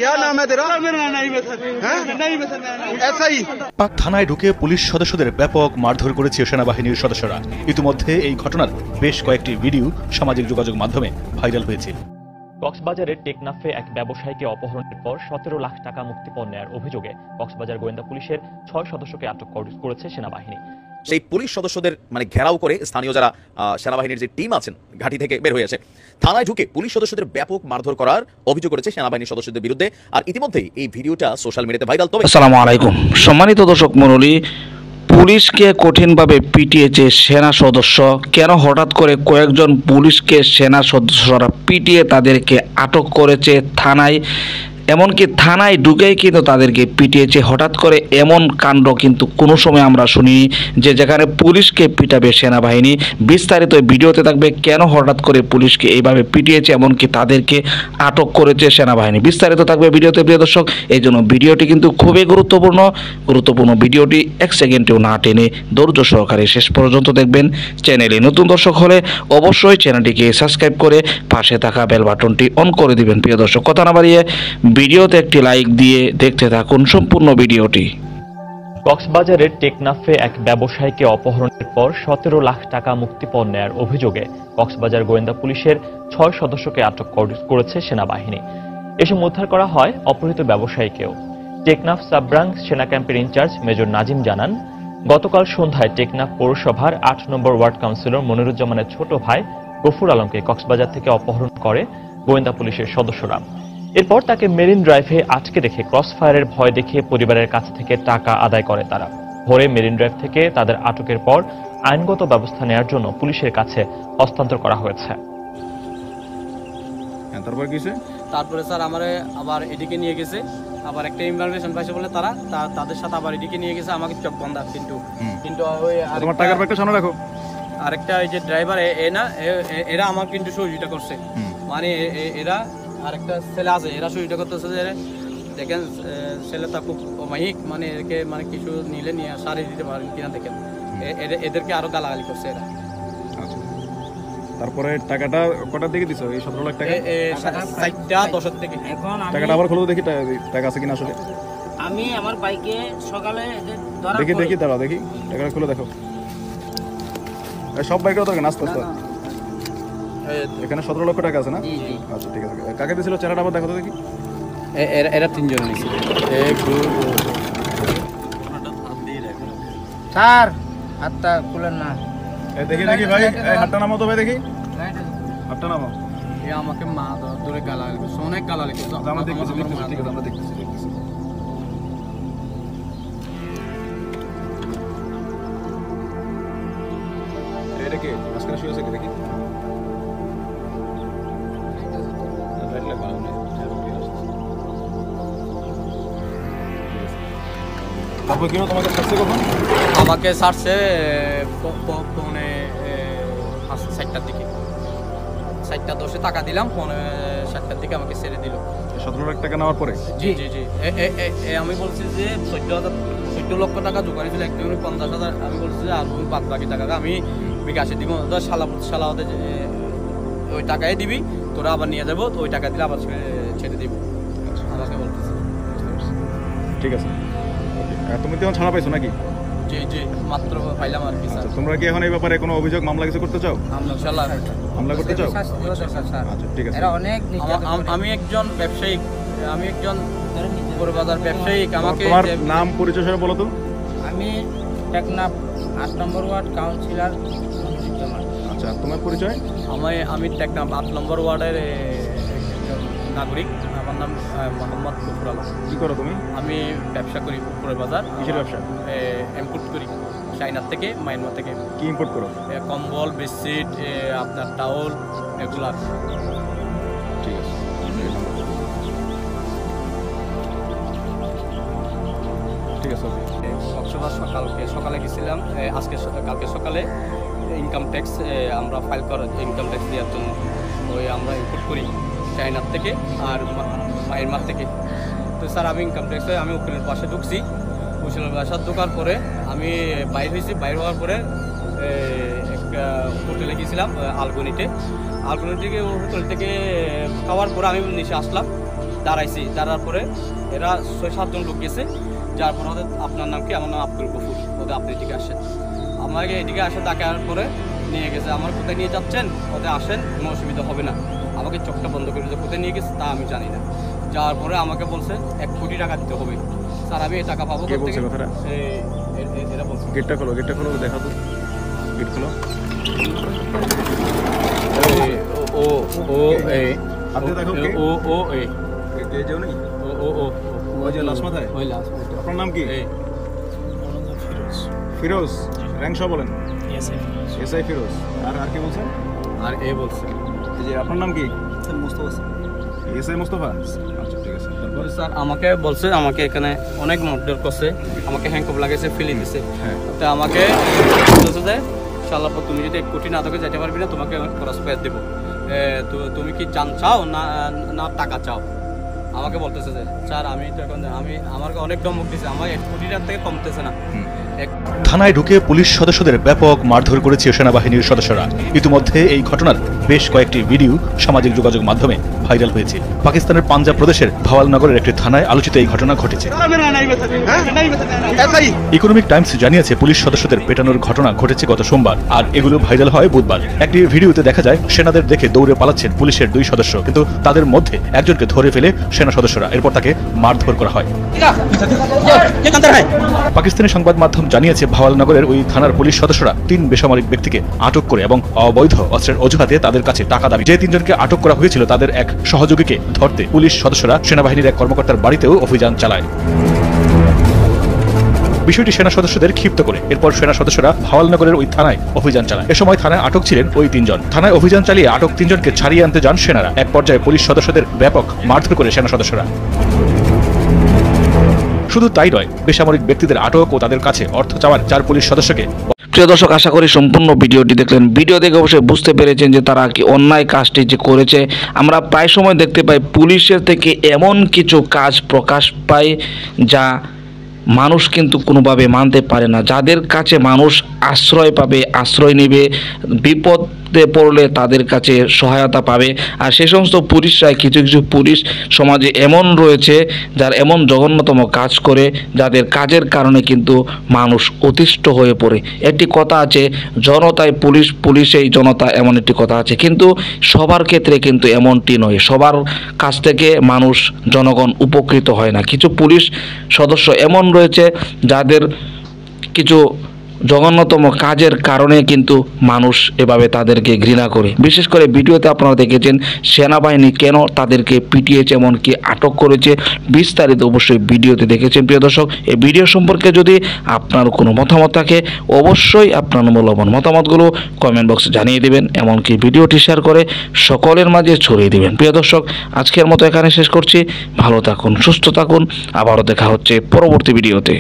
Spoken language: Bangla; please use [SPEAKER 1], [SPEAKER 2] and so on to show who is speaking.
[SPEAKER 1] क्या नाम है तेरा? मेरा नहीं सर, नहीं सर, ऐसा ही।
[SPEAKER 2] থানায় ঢুকে পুলিশ সদস্যদের ব্যাপক মারধর করেছে সেনাবাহিনীর সদস্যরা। ইতিমধ্যে এই ঘটনার বেশ কয়েকটি ভিডিও সামাজিক যোগাযোগ মাধ্যমে ভাইরাল হয়েছে।
[SPEAKER 3] কক্সবাজারের টেকনাফে এক ব্যবসায়ীকে অপহরণের পর 17 লাখ টাকা মুক্তিপণ নেয়ার অভিযোগে কক্সবাজার গোয়েন্দা পুলিশের 6 সদস্যকে আটক করেছে সেনাবাহিনী।
[SPEAKER 4] সেই পুলিশ সদস্যদের ঘেরাও করে স্থানীয় যারা সেনাবাহিনীর যে টিম আছেন ঘাঁটি থেকে বের হয়ে আসে থানায় ঢুকে পুলিশ সদস্যদের ব্যাপক মারধর করার অভিযোগ করেছে সেনাবাহিনীর সদস্যদের বিরুদ্ধে। আর ইতিমধ্যেই এই ভিডিওটা সোশ্যাল মিডিয়াতে ভাইরাল। তবে
[SPEAKER 5] আসসালামু আলাইকুম সম্মানিত দর্শক মণ্ডলী, পুলিশকে কঠিনভাবে পিটিয়েছে সেনা সদস্য। কেন হঠাৎ করে কয়েকজন পুলিশকে সেনা সদস্যরা পিটিয়ে তাদেরকে আটক করেছে থানায়, এমনকি থানায় ঢুকেই কিন্তু তাদেরকে পিটিয়েছে। হঠাৎ করে এমন কাণ্ড কিন্তু কোনো সময় আমরা শুনি যে যেখানে পুলিশকে পিটাবে সেনাবাহিনী। বিস্তারিত ভিডিওতে থাকবে কেন হঠাৎ করে পুলিশকে এইভাবে পিটিয়েছে, এমনকি তাদেরকে আটক করেছে সেনাবাহিনী। বিস্তারিত থাকবে ভিডিওতে প্রিয় দর্শক, এই জন্য ভিডিওটি কিন্তু খুবই গুরুত্বপূর্ণ ভিডিওটি এক সেকেন্ডেও না টেনে ধৈর্য সহকারে শেষ পর্যন্ত দেখবেন। চ্যানেলে নতুন দর্শক হলে অবশ্যই চ্যানেলটিকে সাবস্ক্রাইব করে পাশে থাকা বেল বাটনটি অন করে দিবেন। প্রিয় দর্শক, কথা না বাড়িয়ে ভিডিওতে একটি লাইক দিয়ে দেখতে থাকুন সম্পূর্ণ ভিডিওটি।
[SPEAKER 3] কক্সবাজারের টেকনাফে এক ব্যবসায়ীকে অপহরণের পর 17 লাখ টাকা মুক্তিপণ নেয়ার অভিযোগে কক্সবাজার গোয়েন্দা পুলিশের 6 সদস্যকে আটক করেছে সেনাবাহিনী। এসব উদ্ধার করা হয় অপহৃত ব্যবসায়ীকেও। টেকনাফ সাবরাং সেনা ক্যাম্পের ইনচার্জ মেজর নাজিম জানান, গতকাল সন্ধ্যায় টেকনাফ পৌরসভার 8 নম্বর ওয়ার্ড কাউন্সিলর মনিরুজ্জামানের ছোট ভাই গফুর আলমকে কক্সবাজার থেকে অপহরণ করে গোয়েন্দা পুলিশের সদস্যরা। এরপর তাকে মেরিন ড্রাইভে আটকে রেখে ক্রসফায়ারের ভয় দেখিয়ে পরিবারের কাছ থেকে টাকা আদায় করে তারা। ভোরে মেরিন ড্রাইভ থেকে তাদের আটকের পর আইনগত ব্যবস্থা নেওয়ার জন্য পুলিশের কাছে হস্তান্তর করা হয়েছে।
[SPEAKER 6] তারপরে স্যার আমারে আবার এদিকে নিয়ে গেছে, আবার একটা ইনফরমেশন পাইছে বলে তাদের সাথে আবার এদিকে নিয়ে গেছে। আমাকে চোখ বন্ধা কিন্তু ওই তোমার টাকার ব্যাগটা সামনে রাখো। আরেকটা এই যে ড্রাইভার এরা আমার কিন্তু সহযোগিতা করছে, মানে এরা আরেকটা ছেলে আছে, এরা সহযোগিতা করতেছে যে দেখেন ছেলেটা খুব অমায়িক, মানে এদেরকে মানে কিছু নিলে নিয়ে সারিয়ে দিতে পারেন কিনা দেখেন, এদেরকে আরো গালাগালি করছে এরা।
[SPEAKER 7] তারপরে টাকাটা কটার দিকে দিছো? এই 17 লাখ টাকা
[SPEAKER 6] 4:10 থেকে। এখন
[SPEAKER 7] টাকাটা আবার খুলে দেখি টাকা আছে কিনা আসলে।
[SPEAKER 8] আমি আমার বাইকে সকালে
[SPEAKER 7] দেখি দাঁড়াও, দেখি টাকাটা খুলে দেখো। সব বাইকটা তো আস্তে আস্তে এখানে 17 লক্ষ টাকা আছে না? আচ্ছা ঠিক আছে, কাকে দিয়েছিল চেহারাটা আবার দেখো তো দেখি।
[SPEAKER 6] এরা 3 জন নিয়েছিল।
[SPEAKER 8] স্যার হাতটা খুলেন না।
[SPEAKER 7] দেখি ভাই, হাতটা নামাও তো ভাই, দেখি হাতটা নামাও।
[SPEAKER 6] আমাকে মা ধরে গালাগালি করছে, অনেক গালাগালি করছে।
[SPEAKER 7] আমরা দেখতেছি, ঠিক আছে আমরা দেখতেছি। এটা কে মাঝখানে শুয়ে আছে দেখি।
[SPEAKER 6] আমাকে ছাড়ছে পৌনে 7টার দিকে, 7:10 টাকা দিলাম, পৌনে 7টার দিকে আমাকে ছেড়ে দিল।
[SPEAKER 7] 17 লাখ টাকা নেওয়ার পরে
[SPEAKER 6] জি আমি বলছি যে 14 লক্ষ টাকা জোগাড় ছিল, 1,50,000। আমি বলছি যে আর বাদ বাকি টাকাটা আমি বিকাশে দিব, সালাতে ওই টাকায় দিবি, তোরা আবার নিয়ে যাবো, ওই টাকা দিলে আবার ছেড়ে দিব আমাকে বলতেছে।
[SPEAKER 7] ঠিক আছে, তুমি তো এখন ছাড়া পাইছো নাকি?
[SPEAKER 6] জি মাত্র পাইলাম আর কি স্যার।
[SPEAKER 7] তোমরা কি এখন এই ব্যাপারে কোনো অভিযোগ মামলা কিছু করতে চাও?
[SPEAKER 6] মামলা
[SPEAKER 7] করতে চাও? আচ্ছা ঠিক আছে।
[SPEAKER 6] আমি একজন ব্যবসায়িক, আমি একজন বাজার ব্যবসায়িক। আমাকে
[SPEAKER 7] তোমার নাম পরিচয় সব বলো তো।
[SPEAKER 8] আমি টেকনাফ 8 নম্বর ওয়ার্ড কাউন্সিলর মনিরুজ্জামান।
[SPEAKER 7] আচ্ছা, তোমার পরিচয়?
[SPEAKER 6] আমি টেকনাফ 8 নম্বর ওয়ার্ডের একজন নাগরিক। আমার নাম মোহাম্মদ গফুর আলম।
[SPEAKER 7] কি করো তুমি?
[SPEAKER 6] আমি ব্যবসা করি পুকুরের বাজার।
[SPEAKER 7] কিসের ব্যবসা?
[SPEAKER 6] ইম্পোর্ট করি চায়না থেকে, মায়ানমার থেকে।
[SPEAKER 7] কি ইম্পোর্ট করো?
[SPEAKER 6] কম্বল, বেডশিট, আপনার টাওয়াল, এগুলো।
[SPEAKER 7] ঠিক আছে, ঠিক আছে।
[SPEAKER 6] কক্সবাজার সকালে গেছিলাম, কালকে সকালে ইনকাম ট্যাক্স আমরা ফাইল করার, ইনকাম ট্যাক্স দেওয়ার জন্য। ওই আমরা ইম্পোর্ট করি চায়নার থেকে আর মায়ানমার থেকে। তো স্যার আমি ইনকাম ট্যাক্সে আমি উকিলের পাশে ঢুকছি। উকিলের বাসা ঢোকার পরে আমি বাইর হওয়ার পরে একটা হোটেলে গিয়েছিলাম আলগনিতে। হোটেল থেকে খাওয়ার পরে আমি নিচে আসলাম। দাঁড়াইছি, দাঁড়ার পরে এরা 6-7 জন লোক গেছে, যার পরে ওদের আপনার নাম কি? আমার নাম আব্দুল গফুর। ওদের আপনি এদিকে আসেন, আমাকে এদিকে আসে ডাকার পরে নিয়ে গেছে। আমার কোথায় নিয়ে যাচ্ছেন? ওদের আসেন, কোনো অসুবিধা হবে না। আমাকে চোখটা বন্ধ করে দিয়েছে, কোথায় নিয়ে গেছে তা আমি জানি না। যাওয়ার পরে আমাকে বলছে 1 কোটি টাকা দিতে হবে। স্যার আমি এই টাকা পাবো কোথা থেকে? এরা বলছে।
[SPEAKER 7] গেটটা খোলো দেখা তো, গেট খোলো। হাতে দেখো কে? কে যেও নেই? ওই যে লাশ মাথায়?
[SPEAKER 6] ওই লাশ।
[SPEAKER 7] আপনার নাম কি? ফিরোজ। র্যাঙ্ক সহ বলেন। এসআই ফিরোজ। আর কি বলছেন?
[SPEAKER 6] আর বলছে।
[SPEAKER 7] এই যে আপনার নাম কি? মুস্তাফা। এসআই মুস্তাফা। আচ্ছা ঠিক আছে। তারপর
[SPEAKER 6] স্যার আমাকে বলছে, আমাকে এখানে অনেক মর্ডার করছে, আমাকে হ্যান্ডকাপ লাগাইছে, ফেলে দিছে। তো আমাকে বলছে যে শালা তুমি যদি 1 কোটি না তোকে যেতে পারবি না, তোমাকে ক্রস ফায়ার দেবো। তো তুমি কি জান চাও না টাকা চাও? আমাকে বলতেছে যে স্যার আমি তো এখন আমাকে অনেক ধমক দিছে, আমার 1 কোটি টাকা থেকে কমতেছে না।
[SPEAKER 2] থানায় ঢুকে পুলিশ সদস্যদের ব্যাপক মারধর করেছে সেনাবাহিনীর সদস্যরা। ইতিমধ্যে এই ঘটনার বেশ কয়েকটি ভিডিও সামাজিক যোগাযোগ মাধ্যমে ভাইরাল হয়েছে। পাকিস্তানের পাঞ্জাব প্রদেশের ভাওয়ালনগরের একটি থানায় আলোচিত এই ঘটনা ঘটেছে। ইকোনমিক টাইমস জানিয়েছে পুলিশ সদস্যদের পেটানোর ঘটনা ঘটেছে গত সোমবার, আর এগুলো ভাইরাল হয় বুধবার। একটি ভিডিওতে দেখা যায় সেনাদের দেখে দৌড়ে পালাচ্ছেন পুলিশের 2 সদস্য, কিন্তু তাদের মধ্যে একজনকে ধরে ফেলে সেনা সদস্যরা, এরপর তাকে মারধর করা হয়। পাকিস্তানি সংবাদ মাধ্যম জানিয়েছে ভাওয়ালনগরের ওই থানার পুলিশ সদস্যরা 3 বেসামরিক ব্যক্তিকে আটক করে এবং অবৈধ অস্ত্রের অজুহাতে তাদের কাছে টাকা দাবি। যে 3 জনকে আটক করা হয়েছিল তাদের এক সহযোগীকে ধরতে পুলিশ সদস্যরা সেনাবাহিনীর এক কর্মকর্তার বাড়িতেও অভিযান চালায়। বিষয়টি সেনা সদস্যদের ক্ষিপ্ত করে এরপর সেনা সদস্যরা ভাওয়ালনগরের ওই থানায় অভিযান চালায়। এ সময় থানায় আটক ছিলেন ওই 3 জন। থানায় অভিযান চালিয়ে আটক 3 জনকে ছাড়িয়ে আনতে যান সেনারা। এক পর্যায়ে পুলিশ সদস্যদের ব্যাপক মারধর করে সেনা সদস্যরা। শুধু তাই নয়, বেসামরিক ব্যক্তিদের আটক ও তাদের কাছে অর্থ চাওয়ার 4 পুলিশ সদস্যকে।
[SPEAKER 5] প্রিয় দর্শক, আশা করি সম্পূর্ণ ভিডিওটি দেখলেন। ভিডিও দেখে অবশ্যই বুঝতে পেরেছেন যে তারা কি অন্যায় কাজটি যে করেছে। আমরা প্রায় সময় দেখতে পাই পুলিশের থেকে এমন কিছু কাজ প্রকাশ পায় যা মানুষ কিন্তু কোনোভাবে মানতে পারে না। যাদের কাছে মানুষ আশ্রয় পাবে, আশ্রয় নেবে, বিপদে পড়লে তাদের কাছে সহায়তা পাবে। আর সে সমস্ত পুলিশরাই কিছু পুলিশ সমাজে এমন রয়েছে যারা এমন জঘন্যতম কাজ করে, যাদের কাজের কারণে কিন্তু মানুষ অতিষ্ঠ হয়ে পড়ে। একটি কথা আছে, জনতায় পুলিশ, পুলিশেই জনতা, এমন একটি কথা আছে। কিন্তু সবার ক্ষেত্রে কিন্তু এমনটি নয়। সবার কাছ থেকে মানুষ, জনগণ উপকৃত হয় না। কিছু পুলিশ সদস্য এমন রয়েছে যাদের কিছু জঘন্যতম কাজের কারণে কিন্তু মানুষ এভাবে তাদেরকে ঘৃণা করে। বিশেষ করে ভিডিওতে আপনারা দেখেছেন সেনাবাহিনী কেন তাদেরকে পিটিয়েছে, এমনকি আটক করেছে। বিস্তারিত অবশ্যই ভিডিওতে দেখেছেন। প্রিয় দর্শক, এই ভিডিও সম্পর্কে যদি আপনার কোনো মতামত থাকে অবশ্যই আপনার মূল্যবান মতামতগুলো কমেন্ট বক্সে জানিয়ে দেবেন, এমনকি ভিডিওটি শেয়ার করে সকলের মাঝে ছড়িয়ে দেবেন। প্রিয় দর্শক, আজকের মতো এখানে শেষ করছি। ভালো থাকুন, সুস্থ থাকুন, আবারও দেখা হচ্ছে পরবর্তী ভিডিওতে।